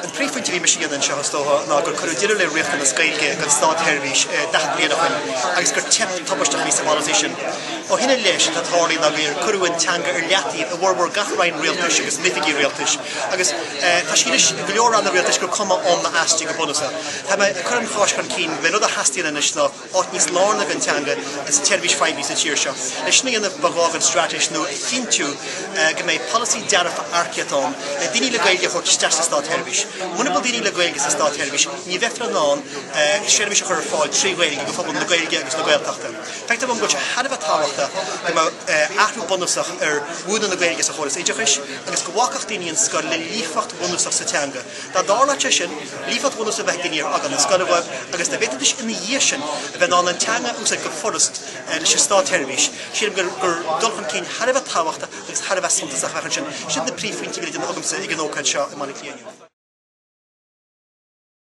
An prífuint bhí Michigan an seostóha ná gur chuidir le richt an scailge gan Stát Herbhís dacht bliana chuin agus gur teap tobasteach ní civilization. Ó hinna leis tá tháirí na bhír curúin teanga ar leataí a bhór gachrain rialtas agus mitigi rialtas agus tá síris go leor an rialtas gur cuma om na astí go bonusa. Tá me chuan cháis chun cín bhí rud a hastína na sná áit níos lána gan teanga is Terbhís 5 sa tíir seo. Leis na gana bagágan strateis nó chinú go méid policy dearfa arceatón daoine le gailge chuirt steach sa Stát Herbhís. Muna bal daoine le gailge sa Stát Herbhís, ní bheithtar ná séirbhís a chur fáil trí gailge go fáil na gailge agus na gailteachta. Feicta bhm go se hadbh táhachta go ahrú bonusach ar bhúna na gailge sa choras éideachis agus go bhhacacht daoine an scoil le lífacht bonusach sa teanga. Tá dála te sin lífacht bonus a bheith daoine agan na scoil bhah agus na bhéidir ina dhé sin a bheith ná an teanga ús go forest leis sa Stát Herbhís. Sílim gur dulchan cín hadbh táhachta agus hadbh suntas a chachan sin na príomhfuinte bhí an agamsa ag an ócaid seo i Manic Léniu.